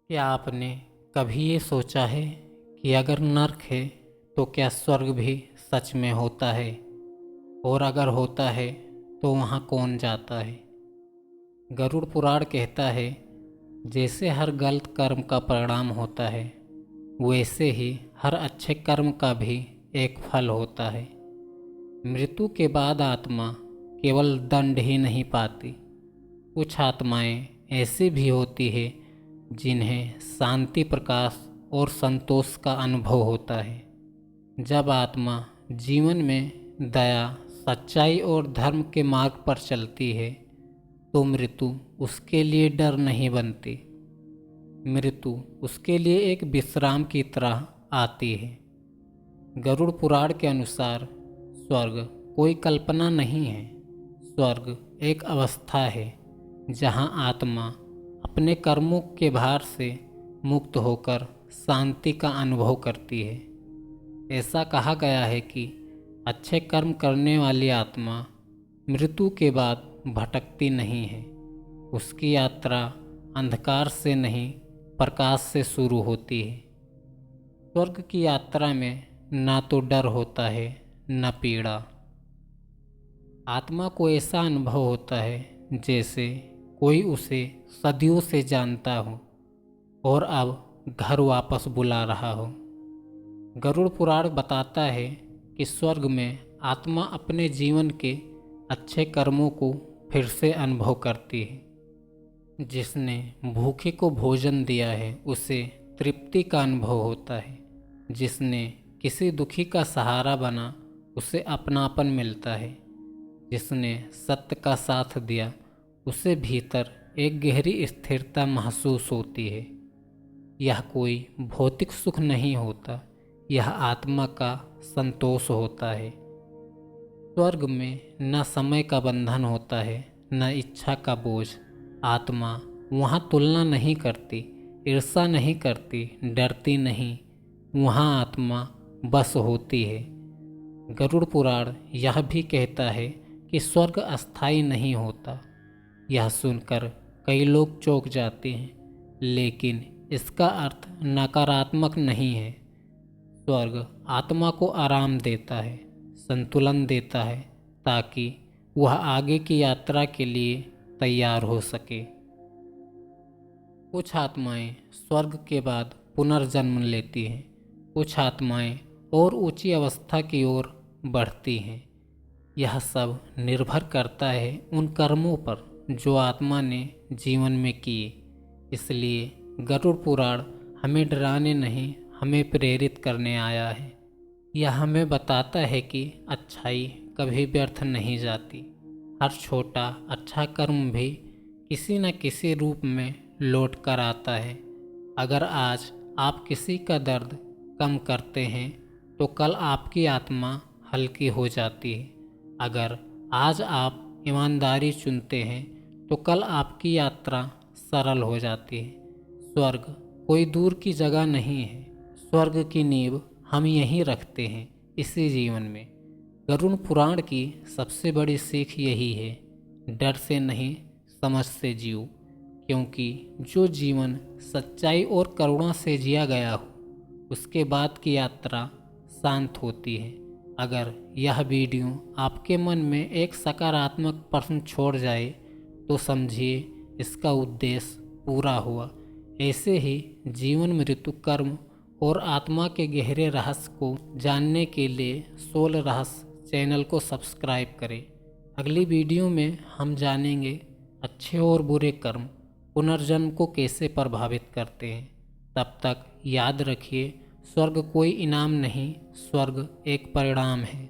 क्या आपने कभी ये सोचा है कि अगर नर्क है तो क्या स्वर्ग भी सच में होता है? और अगर होता है तो वहाँ कौन जाता है? गरुड़ पुराण कहता है, जैसे हर गलत कर्म का परिणाम होता है वैसे ही हर अच्छे कर्म का भी एक फल होता है। मृत्यु के बाद आत्मा केवल दंड ही नहीं पाती, कुछ आत्माएं ऐसी भी होती है जिन्हें शांति, प्रकाश और संतोष का अनुभव होता है। जब आत्मा जीवन में दया, सच्चाई और धर्म के मार्ग पर चलती है तो मृत्यु उसके लिए डर नहीं बनती। मृत्यु उसके लिए एक विश्राम की तरह आती है। गरुड़ पुराण के अनुसार स्वर्ग कोई कल्पना नहीं है। स्वर्ग एक अवस्था है जहाँ आत्मा अपने कर्मों के भार से मुक्त होकर शांति का अनुभव करती है। ऐसा कहा गया है कि अच्छे कर्म करने वाली आत्मा मृत्यु के बाद भटकती नहीं है। उसकी यात्रा अंधकार से नहीं, प्रकाश से शुरू होती है। स्वर्ग की यात्रा में ना तो डर होता है न पीड़ा। आत्मा को ऐसा अनुभव होता है जैसे कोई उसे सदियों से जानता हो और अब घर वापस बुला रहा हो। गरुड़ पुराण बताता है कि स्वर्ग में आत्मा अपने जीवन के अच्छे कर्मों को फिर से अनुभव करती है। जिसने भूखे को भोजन दिया है उसे तृप्ति का अनुभव होता है। जिसने किसी दुखी का सहारा बना उसे अपनापन मिलता है। जिसने सत्य का साथ दिया उसे भीतर एक गहरी स्थिरता महसूस होती है। यह कोई भौतिक सुख नहीं होता, यह आत्मा का संतोष होता है। स्वर्ग में न समय का बंधन होता है न इच्छा का बोझ। आत्मा वहाँ तुलना नहीं करती, ईर्ष्या नहीं करती, डरती नहीं। वहाँ आत्मा बस होती है। गरुड़ पुराण यह भी कहता है कि स्वर्ग अस्थायी नहीं होता। यह सुनकर कई लोग चौंक जाते हैं, लेकिन इसका अर्थ नकारात्मक नहीं है। स्वर्ग आत्मा को आराम देता है, संतुलन देता है, ताकि वह आगे की यात्रा के लिए तैयार हो सके। कुछ आत्माएं स्वर्ग के बाद पुनर्जन्म लेती हैं, कुछ आत्माएं और ऊंची अवस्था की ओर बढ़ती हैं। यह सब निर्भर करता है उन कर्मों पर जो आत्मा ने जीवन में किए। इसलिए गरुड़ पुराण हमें डराने नहीं, हमें प्रेरित करने आया है। यह हमें बताता है कि अच्छाई कभी व्यर्थ नहीं जाती। हर छोटा अच्छा कर्म भी किसी न किसी रूप में लौट कर आता है। अगर आज आप किसी का दर्द कम करते हैं तो कल आपकी आत्मा हल्की हो जाती है। अगर आज आप ईमानदारी चुनते हैं तो कल आपकी यात्रा सरल हो जाती है। स्वर्ग कोई दूर की जगह नहीं है, स्वर्ग की नींव हम यहीं रखते हैं, इसी जीवन में। गरुड़ पुराण की सबसे बड़ी सीख यही है, डर से नहीं समझ से जियो। क्योंकि जो जीवन सच्चाई और करुणा से जिया गया हो उसके बाद की यात्रा शांत होती है। अगर यह वीडियो आपके मन में एक सकारात्मक प्रश्न छोड़ जाए तो समझिए इसका उद्देश्य पूरा हुआ। ऐसे ही जीवन, मृत्यु, कर्म और आत्मा के गहरे रहस्य को जानने के लिए सोल रहस्य चैनल को सब्सक्राइब करें। अगली वीडियो में हम जानेंगे अच्छे और बुरे कर्म पुनर्जन्म को कैसे प्रभावित करते हैं। तब तक याद रखिए, स्वर्ग कोई इनाम नहीं, स्वर्ग एक परिणाम है।